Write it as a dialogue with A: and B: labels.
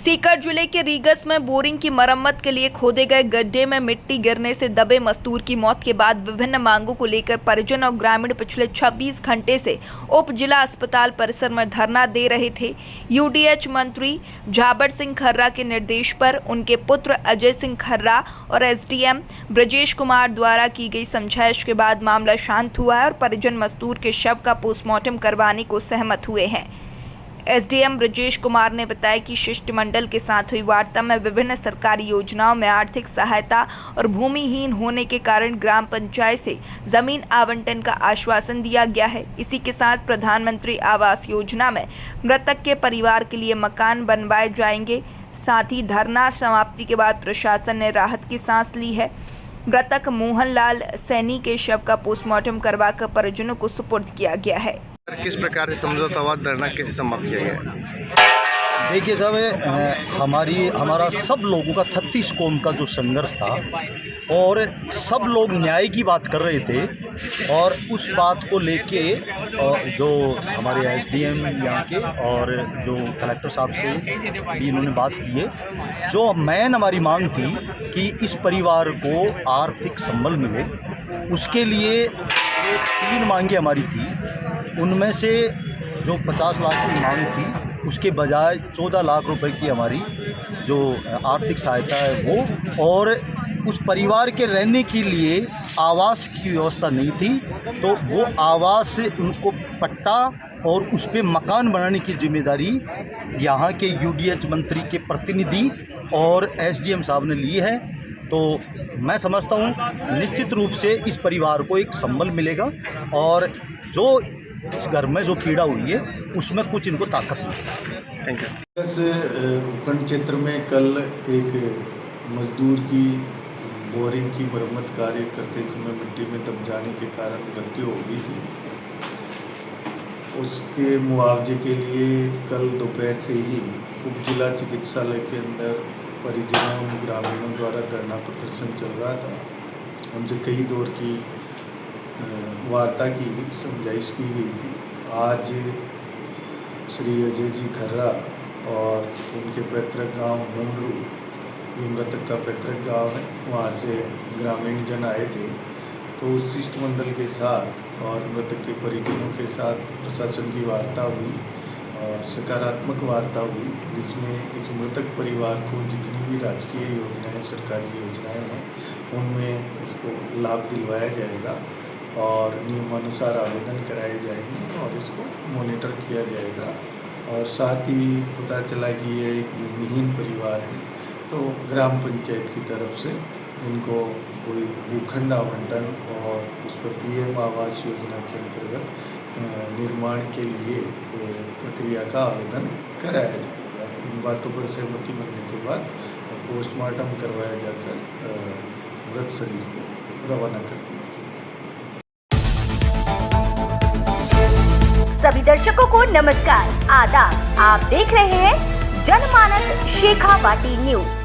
A: सीकर जिले के रीगस में बोरिंग की मरम्मत के लिए खोदे गए गड्ढे में मिट्टी गिरने से दबे मजदूर की मौत के बाद विभिन्न मांगों को लेकर परिजन और ग्रामीण पिछले 26 घंटे से उप जिला अस्पताल परिसर में धरना दे रहे थे। यूडीएच मंत्री झाबर सिंह खर्रा के निर्देश पर उनके पुत्र अजय सिंह खर्रा और एसडीएम ब्रजेश कुमार द्वारा की गई समझाइश के बाद मामला शांत हुआ है और परिजन मजदूर के शव का पोस्टमार्टम करवाने को सहमत हुए हैं। एसडीएम ब्रजेश कुमार ने बताया कि शिष्टमंडल के साथ हुई वार्ता में विभिन्न सरकारी योजनाओं में आर्थिक सहायता और भूमिहीन होने के कारण ग्राम पंचायत से जमीन आवंटन का आश्वासन दिया गया है। इसी के साथ प्रधानमंत्री आवास योजना में मृतक के परिवार के लिए मकान बनवाए जाएंगे। साथ ही धरना समाप्ति के बाद प्रशासन ने राहत की सांस ली है। मृतक मोहनलाल सैनी के शव का पोस्टमार्टम करवाकर परिजनों को सुपुर्द किया गया है।
B: किस प्रकार से समझौता धरना कैसे समाप्त किया गया?
C: देखिए साहब, हमारा सब लोगों का 36 कौम का जो संघर्ष था और सब लोग न्याय की बात कर रहे थे और उस बात को लेके जो हमारे एसडीएम यहाँ के और जो कलेक्टर साहब से भी इन्होंने बात की है। जो मेन हमारी मांग थी कि इस परिवार को आर्थिक संबल मिले, उसके लिए 3 मांगे हमारी थी। उनमें से जो 50 लाख की मांग थी उसके बजाय 14 लाख रुपए की हमारी जो आर्थिक सहायता है वो, और उस परिवार के रहने के लिए आवास की व्यवस्था नहीं थी तो वो आवास से उनको पट्टा और उस पर मकान बनाने की जिम्मेदारी यहाँ के यूडीएच मंत्री के प्रतिनिधि और एसडीएम साहब ने ली है। तो मैं समझता हूँ निश्चित रूप से इस परिवार को एक संबल मिलेगा और जो इस घर में जो पीड़ा हुई है उसमें कुछ इनको ताकत मिलेगी।
B: Thank you.
D: इस उपखंड क्षेत्र में कल एक मजदूर की बोरिंग की मरम्मत कार्य करते समय मिट्टी में दब जाने के कारण मृत्यु हो गई थी। उसके मुआवजे के लिए कल दोपहर से ही उप जिला चिकित्सालय के अंदर परिजनों ग्रामीणों द्वारा धरना प्रदर्शन चल रहा था। उनसे कई दौर की वार्ता की समझाइश की गई थी। आज श्री अजय जी खर्रा और उनके पैतृक गांव मुंडरू, जो मृतक का पैतृक गांव है, वहां से ग्रामीण जन आए थे। तो उस शिष्टमंडल के साथ और मृतक के परिजनों के साथ प्रशासन की वार्ता हुई और सकारात्मक वार्ता हुई, जिसमें इस मृतक परिवार को जितनी भी राजकीय योजनाएं, सरकारी योजनाएं हैं, उनमें इसको लाभ दिलवाया जाएगा और नियमानुसार आवेदन कराए जाएंगे और इसको मॉनिटर किया जाएगा। और साथ ही पता चला कि ये एक भूमिहीन परिवार है तो ग्राम पंचायत की तरफ से इनको कोई भूखंड आवंटन और उस पर पीएम आवास योजना के अंतर्गत निर्माण के लिए प्रक्रिया का आवेदन कराया जाएगा। इन बातों पर सहमति मिलने के बाद पोस्टमार्टम करवाया जाकर मृत शरीर को रवाना कर दिया।
E: सभी दर्शकों को नमस्कार, आदाब। आप देख रहे हैं जनमानस शेखावाटी न्यूज।